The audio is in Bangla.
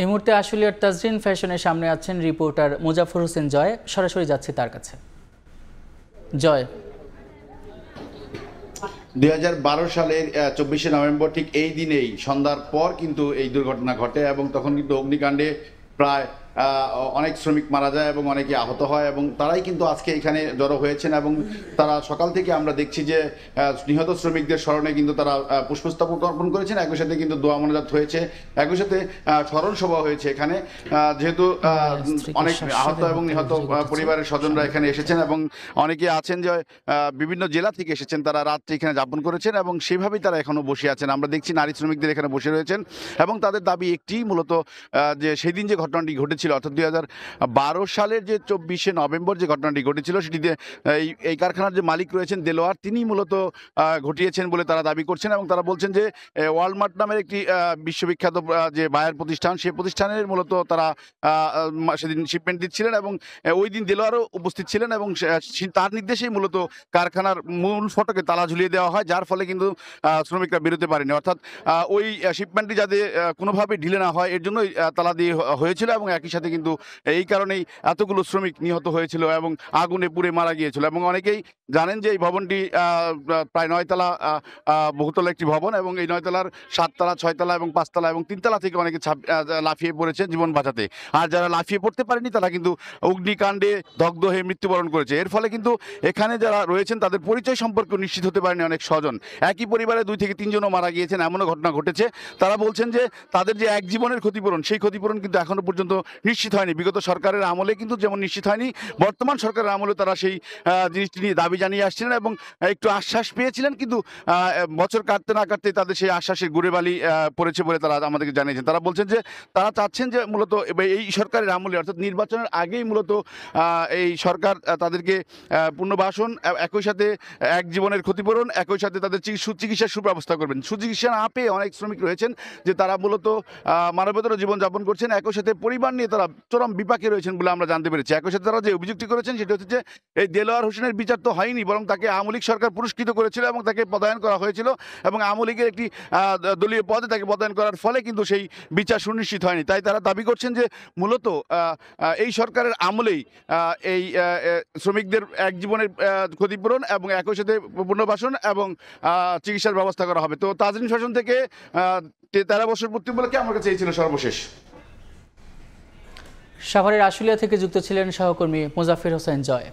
এই মুহূর্তে আশুলিয়ার তাজরিন ফ্যাশনের সামনে আছেন রিপোর্টার মুজাফর হোসেন জয়। সরাসরি যাচ্ছি তার কাছে। জয়, 2012 সালের 24শে নভেম্বর ঠিক এই দিনেই সন্ধ্যার পর কিন্তু এই দুর্ঘটনা ঘটে এবং তখন কিন্তু অগ্নিকাণ্ডে প্রায় অনেক শ্রমিক মারা যায় এবং অনেকে আহত হয় এবং তারাই কিন্তু আজকে এখানে জড়ো হয়েছেন এবং তারা সকাল থেকে আমরা দেখছি যে নিহত শ্রমিকদের স্মরণে কিন্তু তারা পুষ্পস্তবক অর্পণ করেছেন, একই সাথে কিন্তু দোয়া মোনাজাত হয়েছে, একই সাথে স্মরণ সভা হয়েছে এখানে, যেহেতু অনেক আহত এবং নিহত পরিবারের স্বজনরা এখানে এসেছেন এবং অনেকে আছেন যে বিভিন্ন জেলা থেকে এসেছেন, তারা রাত্রি এখানে যাপন করেছেন এবং সেভাবেই তারা এখনো বসে আছেন। আমরা দেখছি নারী শ্রমিকদের এখানে বসে রয়েছেন এবং তাদের দাবি একটি, মূলত যে সেদিন যে ঘটনাটি ঘটেছিল অর্থাৎ 2012 সালের যে 24শে নভেম্বর যে ঘটনাটি ঘটেছিল সেটিতে এই কারখানার যে মালিক রয়েছেন দেলোয়ার, তিনি মূলত ঘটিয়েছেন বলে তারা দাবি করছেন এবং তারা বলছেন যে ওয়ালমার্ট নামের একটি বিশ্ববিখ্যাত যে বায়ার প্রতিষ্ঠান, সেই প্রতিষ্ঠানের মূলত তারা সেদিন শিপমেন্ট দিচ্ছিলেন এবং ওই দিন দেলোয়ারও উপস্থিত ছিলেন এবং তার নির্দেশেই মূলত কারখানার মূল ফটকে তালা ঝুলিয়ে দেওয়া হয়, যার ফলে কিন্তু শ্রমিকরা বেরোতে পারেনি। অর্থাৎ ওই শিপমেন্টটি যাতে কোনোভাবে ঢিলে না হয় এর জন্যই তালা দিয়ে হয়েছিল এবং একই সাথে কিন্তু এই কারণেই এতগুলো শ্রমিক নিহত হয়েছিল এবং আগুনে পুড়ে মারা গিয়েছিল। এবং অনেকেই জানেন যে এই ভবনটি প্রায় 9 তলা বহুতলা একটি ভবন এবং এই 9 তলার 7 তলা 6 তলা এবং 5 তলা এবং 3 তলা থেকে অনেকে লাফিয়ে পড়েছে জীবন বাঁচাতে, আর যারা লাফিয়ে পড়তে পারেনি তারা কিন্তু অগ্নিকাণ্ডে দগ্ধ হয়ে মৃত্যুবরণ করেছে। এর ফলে কিন্তু এখানে যারা রয়েছেন তাদের পরিচয় সম্পর্কে নিশ্চিত হতে পারেনি অনেক স্বজন। একই পরিবারে 2 থেকে 3 জনও মারা গিয়েছেন, এমনও ঘটনা ঘটেছে। তারা বলছেন যে তাদের যে এক জীবনের ক্ষতিপূরণ, সেই ক্ষতিপূরণ কিন্তু এখনো পর্যন্ত নিশ্চিত হয়নি। বিগত সরকারের আমলে কিন্তু যেমন নিশ্চিত হয়নি, বর্তমান সরকারের আমলে তারা সেই জিনিসটি নিয়ে দাবি জানিয়ে আসছিলেন এবং একটু আশ্বাস পেয়েছিলেন, কিন্তু বছর কাটতে না কাটতে তাদের সেই আশ্বাসের গুড়ে বালি পড়েছে বলে তারা আমাদেরকে জানিয়েছেন। তারা বলছেন যে তারা চাচ্ছেন যে মূলত এই সরকারের আমলে অর্থাৎ নির্বাচনের আগেই মূলত এই সরকার তাদেরকে পুনর্বাসন, একই সাথে এক জীবনের ক্ষতিপূরণ, একই সাথে তাদের সুচিকিৎসার সুব্যবস্থা করবেন। সুচিকিৎসা না পেয়ে অনেক শ্রমিক রয়েছেন যে তারা মূলত মানবেতর জীবনযাপন করছেন, একই সাথে পরিবার নিয়ে তারা চরম বিপাকে রয়েছেন বলে আমরা জানতে পেরেছি। একই সাথে তারা যে অভিযুক্তি করেছেন সেটা হচ্ছে যে এই দেলোয়ার হোসেনের বিচার তো হয়নি, বরং তাকে আওয়ামী লীগ সরকার পুরস্কৃত করেছিল এবং তাকে পদায়ন করা হয়েছিল এবং আওয়ামী লীগের একটি দলীয় পদে তাকে পদায়ন করার ফলে কিন্তু সেই বিচার সুনিশ্চিত হয়নি। তাই তারা দাবি করছেন যে মূলত এই সরকারের আমলেই এই শ্রমিকদের এক জীবনের ক্ষতিপূরণ এবং একই সাথে পুনর্বাসন এবং চিকিৎসার ব্যবস্থা করা হবে। তো তাজরিন শাসন থেকে 13 বছর পূর্তি উপলক্ষে আমার কাছে এই ছিল সর্বশেষ। সাভারের আশুলিয়া থেকে যুক্ত ছিলেন সহকর্মী মুজাফর হোসেন জয়।